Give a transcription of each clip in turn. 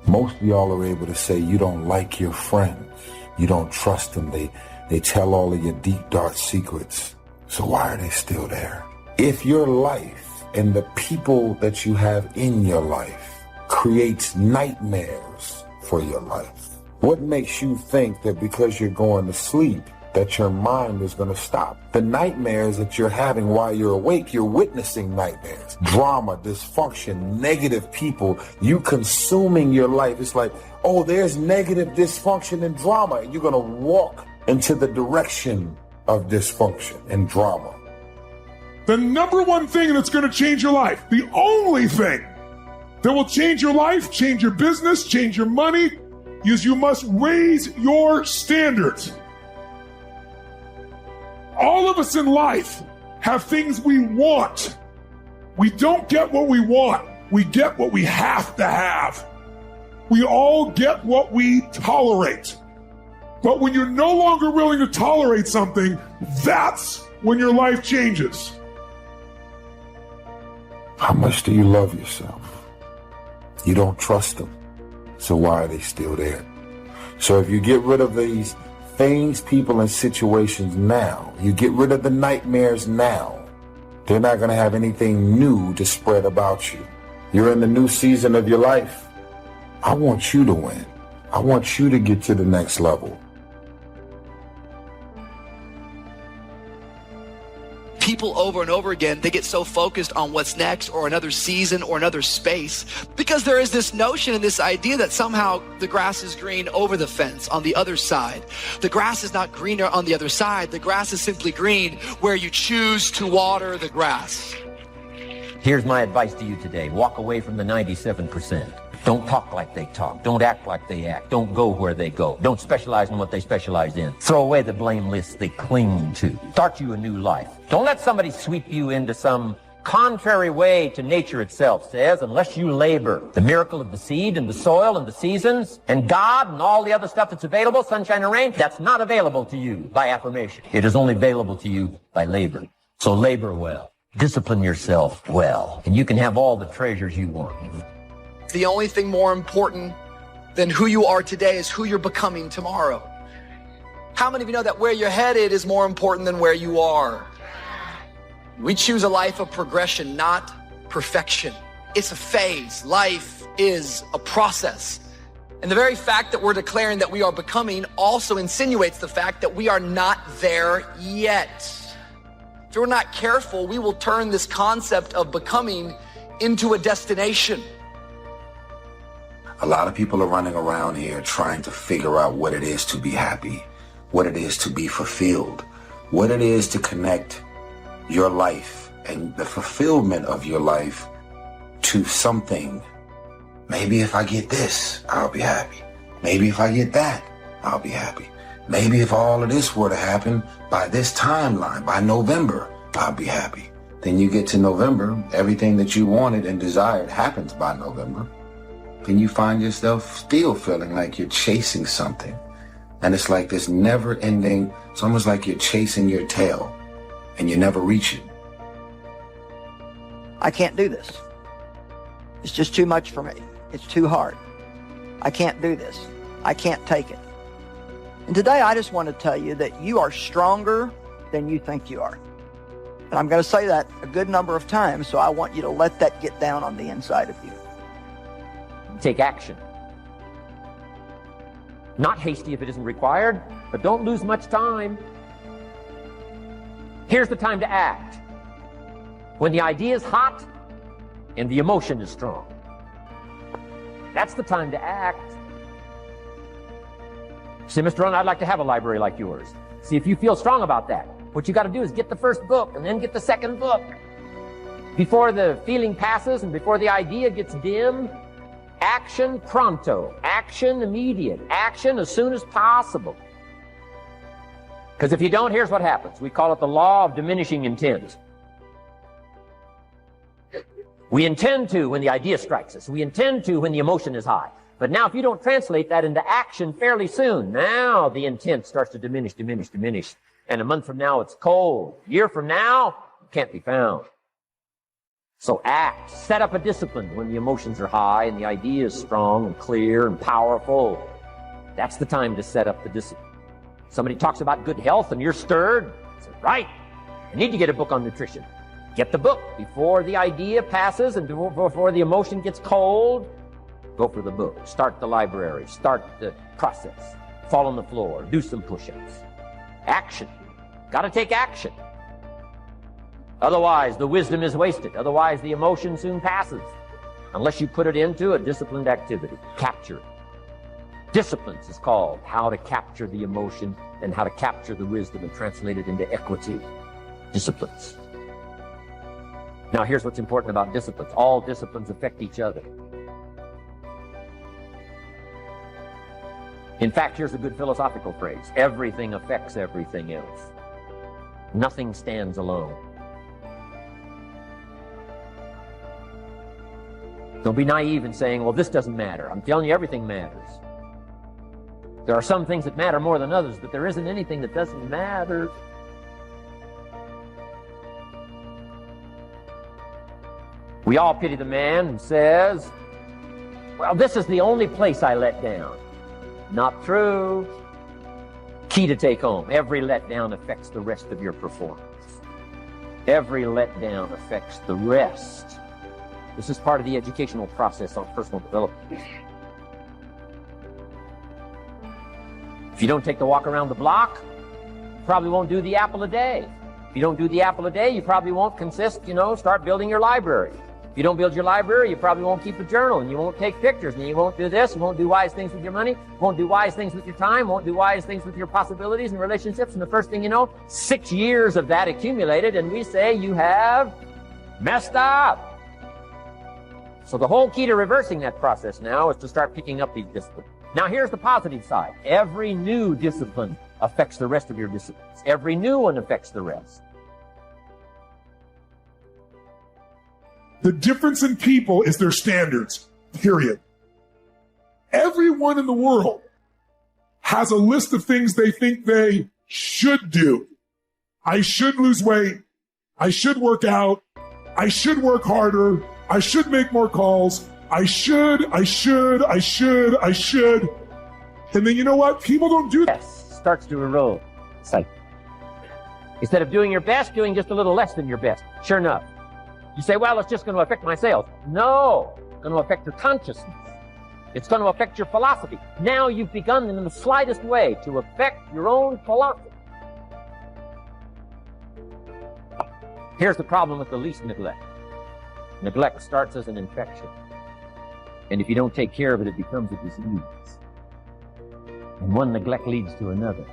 Most of y'all are able to say you don't like your friends. You don't trust them. They tell all of your deep, dark secrets. So why are they still there? If your life and the people that you have in your life creates nightmares for your life, what makes you think that because you're going to sleep that your mind is going to stop? The nightmares that you're having while you're awake, you're witnessing nightmares. Drama, dysfunction, negative people, you consuming your life. It's like, oh, there's negative dysfunction and drama, and you're going to walk into the direction of dysfunction and drama. The number one thing that's going to change your life, the only thing that will change your life, change your business, change your money, is you must raise your standards. All of us in life have things we want. We don't get what we want. We get what we have to have. We all get what we tolerate. But when you're no longer willing to tolerate something, that's when your life changes. How much do you love yourself? You don't trust them. So why are they still there? So if you get rid of these things, people, and situations now, you get rid of the nightmares now, they're not going to have anything new to spread about you. You're in the new season of your life. I want you to win. I want you to get to the next level. People over and over again, they get so focused on what's next or another season or another space because there is this notion and this idea that somehow the grass is green over the fence on the other side. The grass is not greener on the other side. The grass is simply green where you choose to water the grass. Here's my advice to you today. Walk away from the 97%. Don't talk like they talk. Don't act like they act. Don't go where they go. Don't specialize in what they specialize in. Throw away the blame lists they cling to. Start you a new life. Don't let somebody sweep you into some contrary way to nature itself says, unless you labor. The miracle of the seed and the soil and the seasons and God and all the other stuff that's available, sunshine and rain, that's not available to you by affirmation. It is only available to you by labor. So labor well. Discipline yourself well. And you can have all the treasures you want. The only thing more important than who you are today is who you're becoming tomorrow. How many of you know that where you're headed is more important than where you are? We choose a life of progression, not perfection. It's a phase. Life is a process. And the very fact that we're declaring that we are becoming also insinuates the fact that we are not there yet. If we're not careful, we will turn this concept of becoming into a destination. A lot of people are running around here trying to figure out what it is to be happy, what it is to be fulfilled, what it is to connect your life and the fulfillment of your life to something. Maybe if I get this, I'll be happy. Maybe if I get that, I'll be happy. Maybe if all of this were to happen by this timeline, by November, I'll be happy. Then you get to November, everything that you wanted and desired happens by November. Then you find yourself still feeling like you're chasing something. And it's like this never ending, it's almost like you're chasing your tail and you never reach it. I can't do this. It's just too much for me. It's too hard. I can't do this. I can't take it. And today I just want to tell you that you are stronger than you think you are. And I'm going to say that a good number of times, so I want you to let that get down on the inside of you. Take action. Not hasty if it isn't required, but don't lose much time. Here's the time to act. When the idea is hot and the emotion is strong. That's the time to act. Say, Mr. Rohn, I'd like to have a library like yours. See if you feel strong about that. What you got to do is get the first book and then get the second book. Before the feeling passes and before the idea gets dim, action pronto, action immediate, action as soon as possible. Because if you don't, here's what happens. We call it the law of diminishing intent. We intend to when the idea strikes us. We intend to when the emotion is high. But now if you don't translate that into action fairly soon, now the intent starts to diminish. And a month from now, it's cold. A year from now, it can't be found. So act, set up a discipline when the emotions are high and the idea is strong and clear and powerful. That's the time to set up the discipline. Somebody talks about good health and you're stirred. Say, right, I need to get a book on nutrition. Get the book before the idea passes and before the emotion gets cold. Go for the book. Start the library. Start the process. Fall on the floor. Do some push-ups. Action. Got to take action. Otherwise, the wisdom is wasted. Otherwise, the emotion soon passes. Unless you put it into a disciplined activity. Capture it. Disciplines is called how to capture the emotion and how to capture the wisdom and translate it into equity. Disciplines. Now, here's what's important about disciplines. All disciplines affect each other. In fact, here's a good philosophical phrase. Everything affects everything else. Nothing stands alone. Don't be naive in saying, well, this doesn't matter. I'm telling you, everything matters. There are some things that matter more than others, but there isn't anything that doesn't matter. We all pity the man who says, well, this is the only place I let down. Not true. Key to take home. Every letdown affects the rest of your performance. Every letdown affects the rest. This is part of the educational process on personal development. If you don't take the walk around the block, you probably won't do the apple a day. If you don't do the apple a day, you probably won't start building your library. If you don't build your library, you probably won't keep a journal, and you won't take pictures, and you won't do this, you won't do wise things with your money, won't do wise things with your time, won't do wise things with your possibilities and relationships, and the first thing you know, 6 years of that accumulated, and we say you have messed up. So the whole key to reversing that process now is to start picking up these disciplines. Now here's the positive side. Every new discipline affects the rest of your disciplines. Every new one affects the rest. The difference in people is their standards, period. Everyone in the world has a list of things they think they should do. I should lose weight. I should work out. I should work harder. I should make more calls. I should. And then you know what? People don't do that. Yes, starts to erode. It's like, instead of doing your best, doing just a little less than your best. Sure enough. You say, well, it's just going to affect my sales. No, it's going to affect your consciousness. It's going to affect your philosophy. Now you've begun in the slightest way to affect your own philosophy. Here's the problem with the least neglect. Neglect starts as an infection. And if you don't take care of it, it becomes a disease. And one neglect leads to another.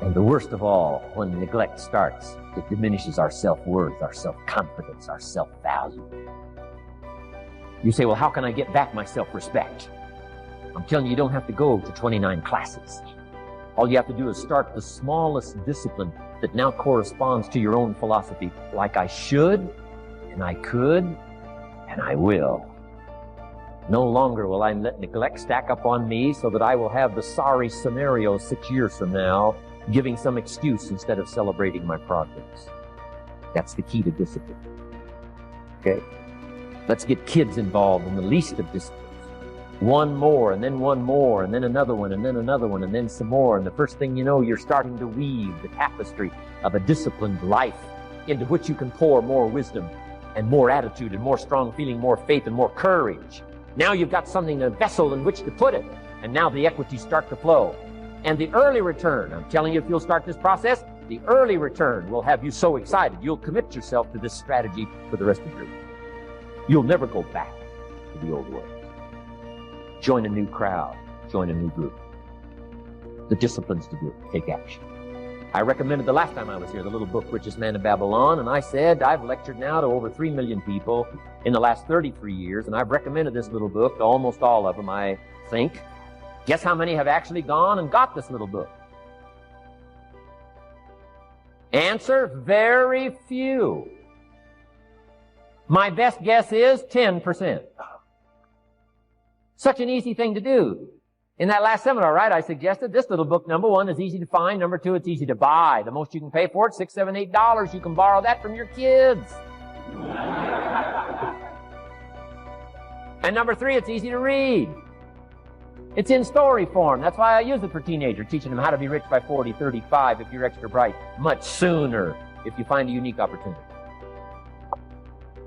And the worst of all, when neglect starts, it diminishes our self-worth, our self-confidence, our self-value. You say, well, how can I get back my self-respect? I'm telling you, you don't have to go to 29 classes. All you have to do is start the smallest discipline that now corresponds to your own philosophy, like I should, and I could, and I will. No longer will I let neglect stack up on me so that I will have the sorry scenario 6 years from now, giving some excuse instead of celebrating my progress. That's the key to discipline. Okay? Let's get kids involved in the least of disciplines. One more, and then one more, and then another one, and then another one, and then some more. And the first thing you know, you're starting to weave the tapestry of a disciplined life into which you can pour more wisdom and more attitude and more strong feeling, more faith and more courage. Now you've got something, a vessel in which to put it. And now the equities start to flow. And the early return, I'm telling you, if you'll start this process, the early return will have you so excited. You'll commit yourself to this strategy for the rest of your life. You'll never go back to the old ways. Join a new crowd. Join a new group. The disciplines to do it. Take action. I recommended the last time I was here, the little book, Richest Man in Babylon, and I said I've lectured now to over 3 million people in the last 33 years, and I've recommended this little book to almost all of them, I think. Guess how many have actually gone and got this little book? Answer, very few. My best guess is 10%. Such an easy thing to do. In that last seminar, right, I suggested this little book, number one, is easy to find. Number two, it's easy to buy. The most you can pay for it, $6, $7, $8. You can borrow that from your kids. And number 3, it's easy to read. It's in story form. That's why I use it for teenagers, teaching them how to be rich by 40, 35 if you're extra bright, much sooner if you find a unique opportunity.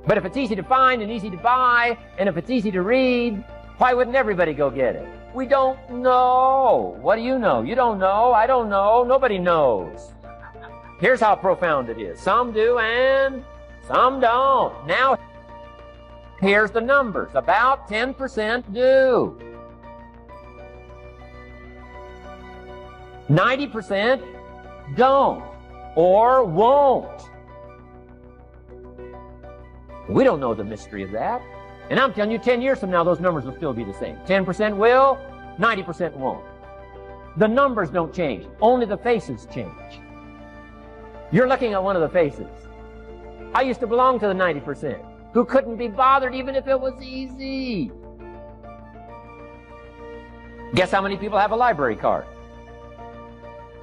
But if it's easy to find and easy to buy, and if it's easy to read, why wouldn't everybody go get it? We don't know. What do you know? You don't know. I don't know. Nobody knows. Here's how profound it is. Some do and some don't. Now, here's the numbers. About 10% do. 90% don't or won't. We don't know the mystery of that. And I'm telling you, 10 years from now, those numbers will still be the same. 10% will, 90% won't. The numbers don't change. Only the faces change. You're looking at one of the faces. I used to belong to the 90% who couldn't be bothered even if it was easy. Guess how many people have a library card?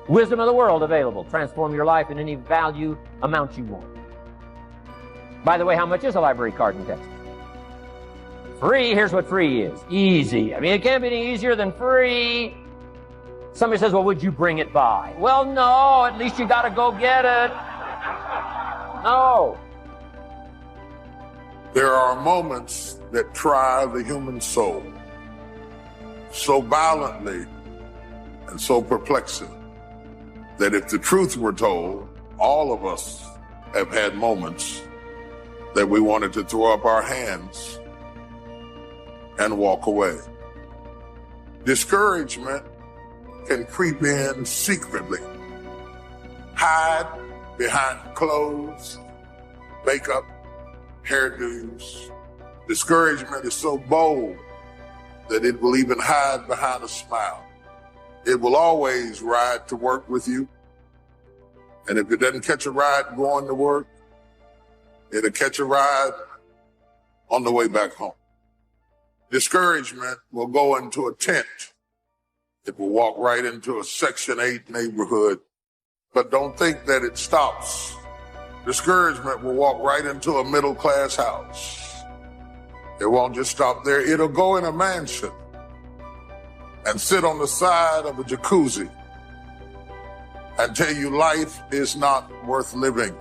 Wisdom of the world available. Transform your life in any value amount you want. By the way, how much is a library card in Texas? Free. Here's what free is. Easy. I mean, it can't be any easier than free. Somebody says, well, would you bring it by? Well, no. At least you got to go get it. No. There are moments that try the human soul so violently and so perplexing that if the truth were told, all of us have had moments that we wanted to throw up our hands and walk away. Discouragement can creep in secretly, hide behind clothes, makeup, hairdos. Discouragement is so bold that it will even hide behind a smile. It will always ride to work with you. And if it doesn't catch a ride going to work, it'll catch a ride on the way back home. Discouragement will go into a tent. It will walk right into a Section 8 neighborhood. But don't think that it stops. Discouragement will walk right into a middle-class house. It won't just stop there. It'll go in a mansion and sit on the side of a jacuzzi and tell you life is not worth living.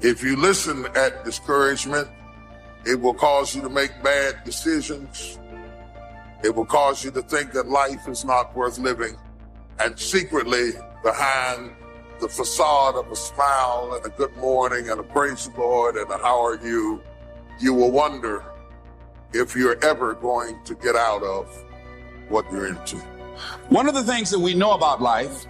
If you listen at discouragement, it will cause you to make bad decisions. It will cause you to think that life is not worth living. And secretly, behind the facade of a smile and a good morning and a praise the Lord and a how are you, you will wonder if you're ever going to get out of what you're into. One of the things that we know about life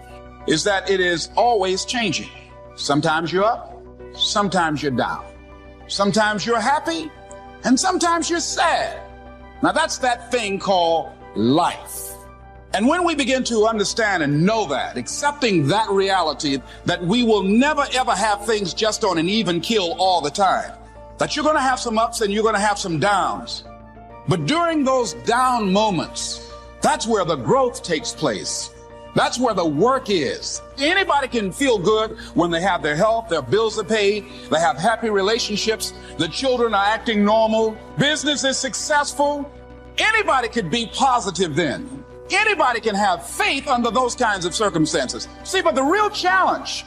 is that it is always changing. Sometimes you're up, sometimes you're down. Sometimes you're happy, and sometimes you're sad. Now that's that thing called life. And when we begin to understand and know that, accepting that reality that we will never ever have things just on an even keel all the time, that you're going to have some ups and you're going to have some downs. But during those down moments, that's where the growth takes place. That's where the work is. Anybody can feel good when they have their health, their bills are paid, they have happy relationships, the children are acting normal, business is successful. Anybody could be positive then. Anybody can have faith under those kinds of circumstances. See, but the real challenge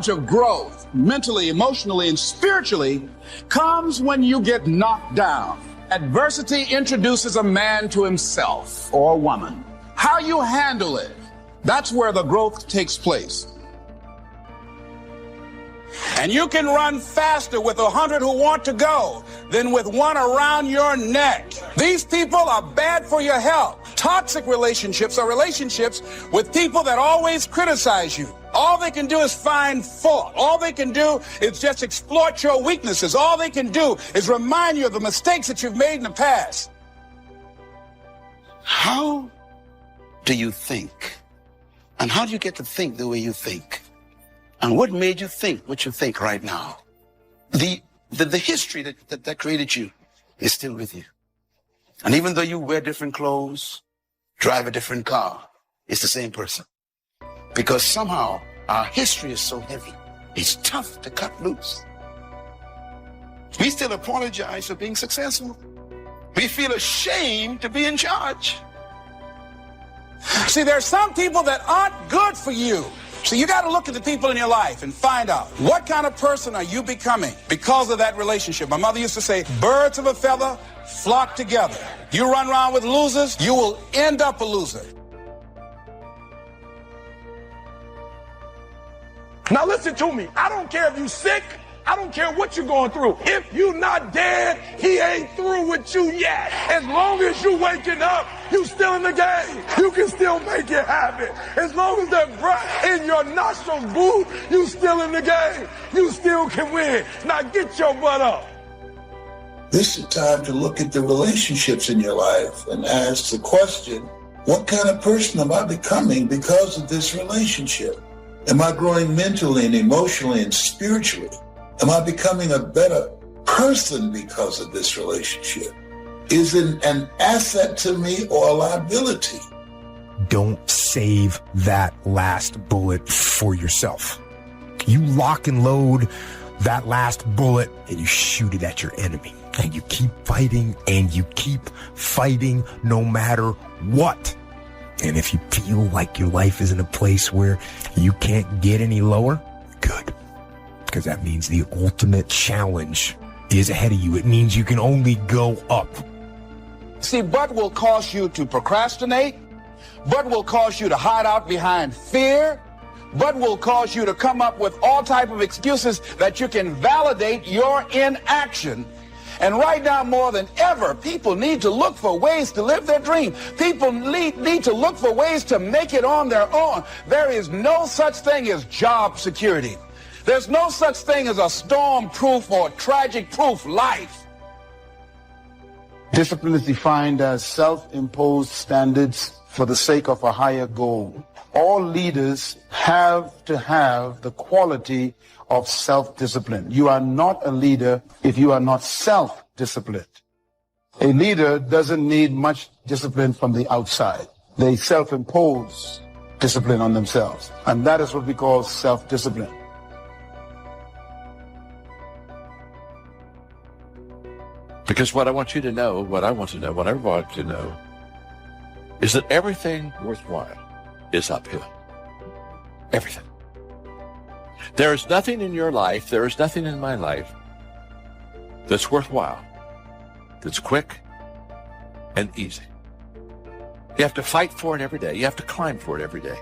of growth, mentally, emotionally, and spiritually, comes when you get knocked down. Adversity introduces a man to himself or a woman. How you handle it, that's where the growth takes place. And you can run faster with 100 who want to go than with one around your neck. These people are bad for your health. Toxic relationships are relationships with people that always criticize you. All they can do is find fault. All they can do is just exploit your weaknesses. All they can do is remind you of the mistakes that you've made in the past. How do you think? And how do you get to think the way you think? And what made you think what you think right now? The history that created you is still with you. And even though you wear different clothes, drive a different car, it's the same person. Because somehow our history is so heavy, it's tough to cut loose. We still apologize for being successful. We feel ashamed to be in charge. See, there's some people that aren't good for you. So you got to look at the people in your life and find out what kind of person are you becoming because of that relationship. My mother used to say, birds of a feather flock together. You run around with losers, you will end up a loser. Now listen to me. I don't care if you're sick. I don't care what you're going through. If you're not dead, he ain't through with you yet. As long as you're waking up, you still in the game. You can still make it happen. As long as that breath in your nostrils move, you still in the game. You still can win. Now get your butt up. This is time to look at the relationships in your life and ask the question, what kind of person am I becoming because of this relationship? Am I growing mentally and emotionally and spiritually? Am I becoming a better person because of this relationship? Is it an asset to me or a liability? Don't save that last bullet for yourself. You lock and load that last bullet and you shoot it at your enemy. And you keep fighting and you keep fighting no matter what. And if you feel like your life is in a place where you can't get any lower, good. Because that means the ultimate challenge is ahead of you. It means you can only go up. See, but will cause you to procrastinate. But will cause you to hide out behind fear. But will cause you to come up with all type of excuses that you can validate your inaction. And right now, more than ever, people need to look for ways to live their dream. People need to look for ways to make it on their own. There is no such thing as job security. There's no such thing as a storm-proof or tragic-proof life. Discipline is defined as self-imposed standards for the sake of a higher goal. All leaders have to have the quality of self-discipline. You are not a leader if you are not self-disciplined. A leader doesn't need much discipline from the outside. They self-impose discipline on themselves. And that is what we call self-discipline. Because what I want you to know, what I want to know, what I want to know, is that everything worthwhile is uphill. Everything. There is nothing in your life, there is nothing in my life that's worthwhile, that's quick and easy. You have to fight for it every day. You have to climb for it every day.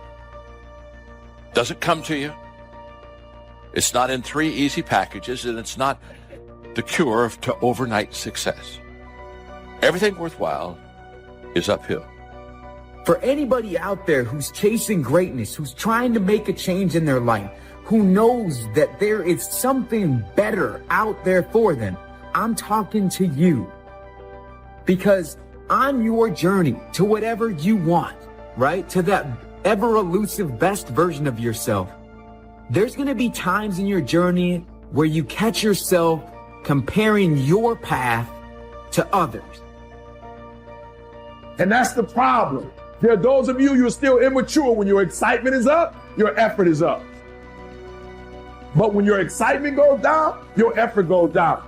Doesn't come to you. It's not in 3 easy packages, and it's not the cure to overnight success. Everything worthwhile is uphill. For anybody out there who's chasing greatness, who's trying to make a change in their life, who knows that there is something better out there for them, I'm talking to you. Because on your journey to whatever you want, right? To that ever elusive best version of yourself, there's going to be times in your journey where you catch yourself comparing your path to others. And that's the problem. There are those of you, you're still immature. When your excitement is up, your effort is up. But when your excitement goes down, your effort goes down.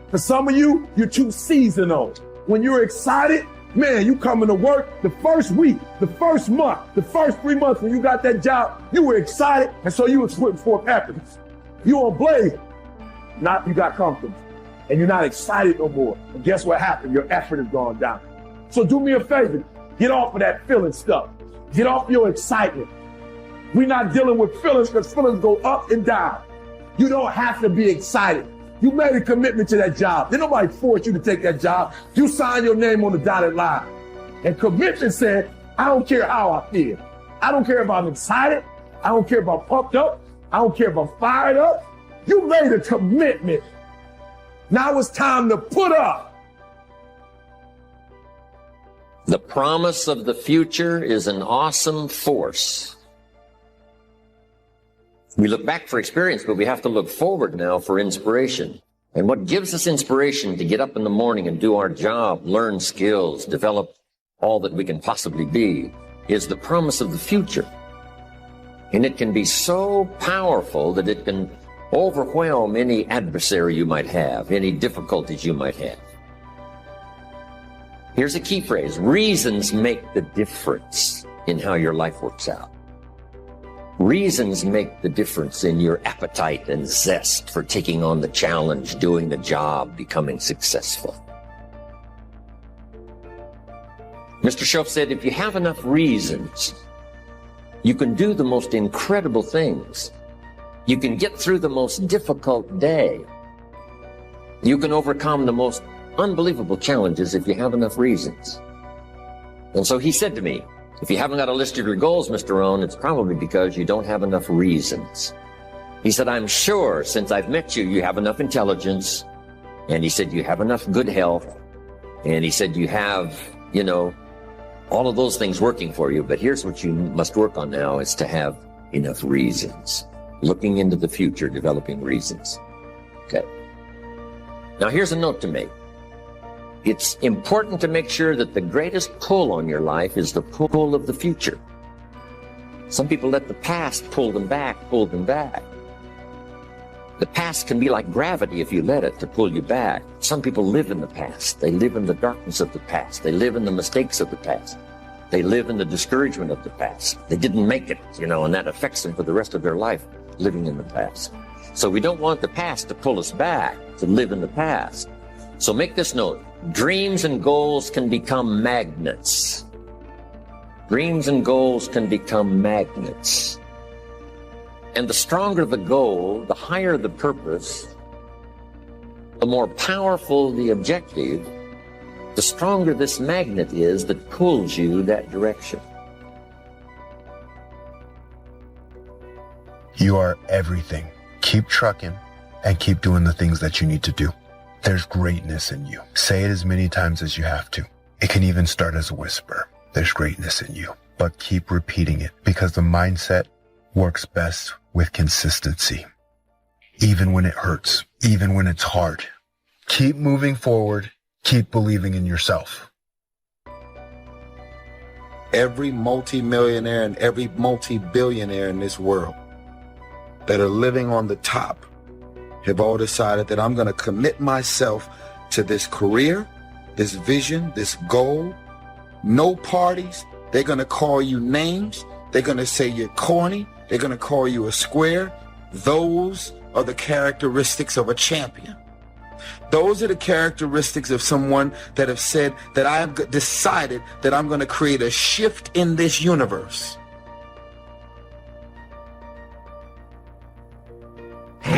For some of you, you're too seasonal. When you're excited, man, you coming to work the first week, the first month, the first 3 months when you got that job, you were excited, and so you were putting forth efforts. You on blaze. Not you got comfortable. And you're not excited no more. And guess what happened? Your effort has gone down. So do me a favor. Get off of that feeling stuff. Get off your excitement. We're not dealing with feelings because feelings go up and down. You don't have to be excited. You made a commitment to that job. Did nobody force you to take that job. You signed your name on the dotted line. And commitment said, I don't care how I feel. I don't care if I'm excited. I don't care if I'm pumped up. I don't care if I'm fired up. You made a commitment. Now it's time to put up. The promise of the future is an awesome force. We look back for experience, but we have to look forward now for inspiration. And what gives us inspiration to get up in the morning and do our job, learn skills, develop all that we can possibly be, is the promise of the future. And it can be so powerful that it can overwhelm any adversary you might have, any difficulties you might have. Here's a key phrase. Reasons make the difference in how your life works out. Reasons make the difference in your appetite and zest for taking on the challenge, doing the job, becoming successful. Mr. Shoaff said, if you have enough reasons, you can do the most incredible things. You can get through the most difficult day. You can overcome the most unbelievable challenges if you have enough reasons. And so he said to me, if you haven't got a list of your goals, Mr. Rohn, it's probably because you don't have enough reasons. He said, I'm sure since I've met you, you have enough intelligence. And he said, you have enough good health. And he said, you have, all of those things working for you. But here's what you must work on now is to have enough reasons. Looking into the future, developing reasons. Okay. Now here's a note to make. It's important to make sure that the greatest pull on your life is the pull of the future. Some people let the past pull them back. The past can be like gravity if you let it to pull you back. Some people live in the past. They live in the darkness of the past. They live in the mistakes of the past. They live in the discouragement of the past. They didn't make it, and that affects them for the rest of their life, living in the past. So we don't want the past to pull us back, to live in the past. So make this note. Dreams and goals can become magnets. Dreams and goals can become magnets. And the stronger the goal, the higher the purpose, the more powerful the objective, the stronger this magnet is that pulls you that direction. You are everything. Keep trucking and keep doing the things that you need to do. There's greatness in you. Say it as many times as you have to. It can even start as a whisper. There's greatness in you. But keep repeating it because the mindset works best with consistency. Even when it hurts, even when it's hard. Keep moving forward. Keep believing in yourself. Every multimillionaire and every multi-billionaire in this world that are living on the top have all decided that I'm going to commit myself to this career, this vision, this goal. No parties. They're going to call you names. They're going to say you're corny. They're going to call you a square. Those are the characteristics of a champion. Those are the characteristics of someone that have said that I have decided that I'm going to create a shift in this universe.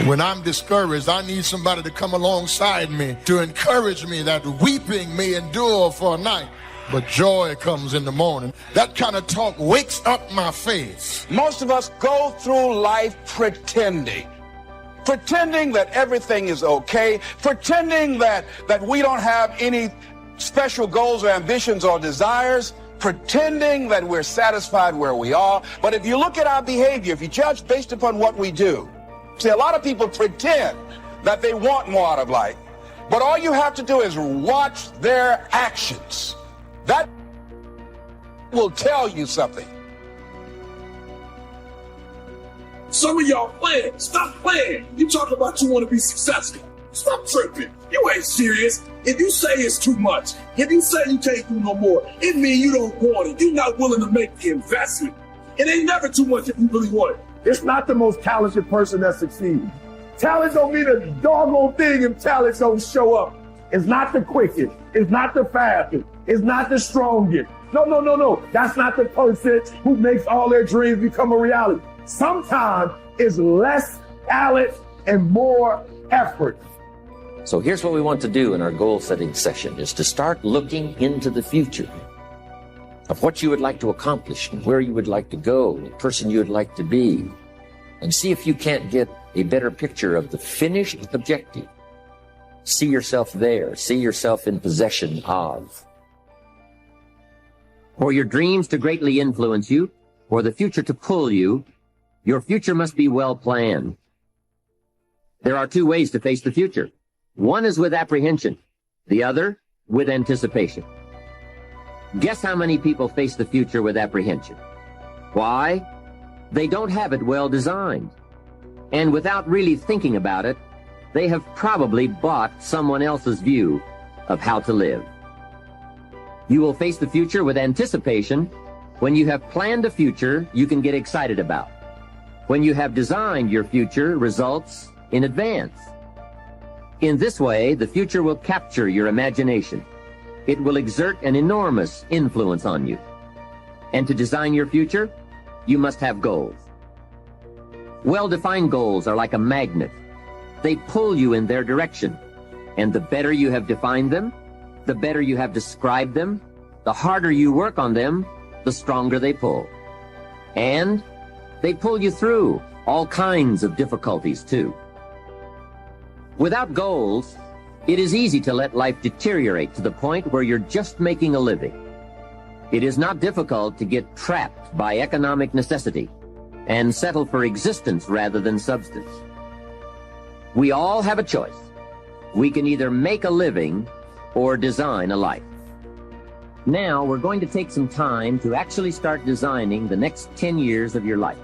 When I'm discouraged, I need somebody to come alongside me to encourage me that weeping may endure for a night, but joy comes in the morning. That kind of talk wakes up my faith. Most of us go through life pretending that everything is okay, pretending that we don't have any special goals or ambitions or desires, pretending that we're satisfied where we are. But if you look at our behavior, if you judge based upon what we do, see, a lot of people pretend that they want more out of life, but all you have to do is watch their actions. That will tell you something. Some of y'all playing. Stop playing. You talk about you want to be successful. Stop tripping. You ain't serious. If you say it's too much, if you say you can't do no more, it means you don't want it. You're not willing to make the investment. It ain't never too much if you really want it. It's not the most talented person that succeeds. Talent don't mean a doggone thing if talent don't show up. It's not the quickest. It's not the fastest. It's not the strongest. No. That's not the person who makes all their dreams become a reality. Sometimes it's less talent and more effort. So here's what we want to do in our goal setting session is to start looking into the future of what you would like to accomplish and where you would like to go, the person you would like to be, and see if you can't get a better picture of the finished objective. See yourself there. See yourself in possession of. For your dreams to greatly influence you, or the future to pull you, your future must be well planned. There are two ways to face the future. One is with apprehension, the other with anticipation. Guess how many people face the future with apprehension? Why? They don't have it well designed. And without really thinking about it, they have probably bought someone else's view of how to live. You will face the future with anticipation when you have planned a future you can get excited about, when you have designed your future results in advance. In this way, the future will capture your imagination. It will exert an enormous influence on you. And to design your future, you must have goals. Well-defined goals are like a magnet. They pull you in their direction. And the better you have defined them, the better you have described them, the harder you work on them, the stronger they pull. And they pull you through all kinds of difficulties too. Without goals, it is easy to let life deteriorate to the point where you're just making a living. It is not difficult to get trapped by economic necessity and settle for existence rather than substance. We all have a choice. We can either make a living or design a life. Now we're going to take some time to actually start designing the next 10 years of your life.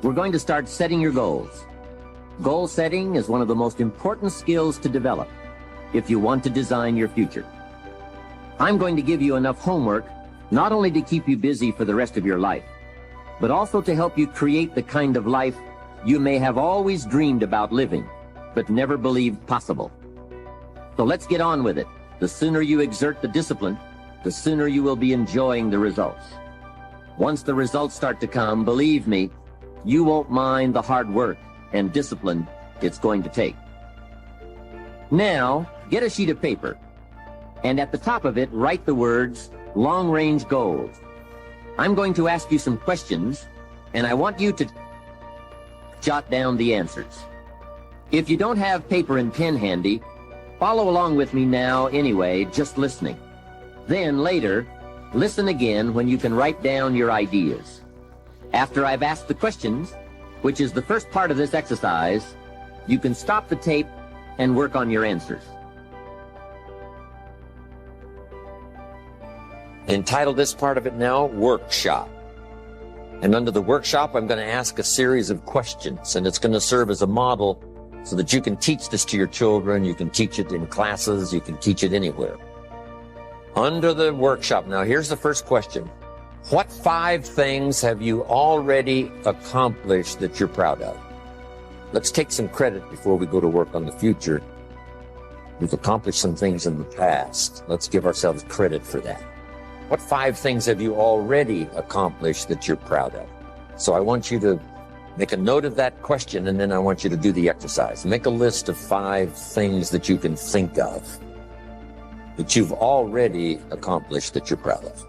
We're going to start setting your goals. Goal setting is one of the most important skills to develop if you want to design your future. I'm going to give you enough homework not only to keep you busy for the rest of your life, but also to help you create the kind of life you may have always dreamed about living, but never believed possible. So let's get on with it. The sooner you exert the discipline, the sooner you will be enjoying the results. Once the results start to come, believe me, you won't mind the hard work and discipline it's going to take. Now, get a sheet of paper, and at the top of it, write the words, long-range goals. I'm going to ask you some questions, and I want you to jot down the answers. If you don't have paper and pen handy, follow along with me now anyway, just listening. Then later, listen again when you can write down your ideas. After I've asked the questions, which is the first part of this exercise, you can stop the tape and work on your answers. Entitle this part of it now, Workshop. And under the workshop, I'm going to ask a series of questions, and it's going to serve as a model so that you can teach this to your children, you can teach it in classes, you can teach it anywhere. Under the workshop, now here's the first question. What 5 things have you already accomplished that you're proud of? Let's take some credit before we go to work on the future. We've accomplished some things in the past. Let's give ourselves credit for that. What 5 things have you already accomplished that you're proud of? So I want you to make a note of that question, and then I want you to do the exercise. Make a list of 5 things that you can think of that you've already accomplished that you're proud of.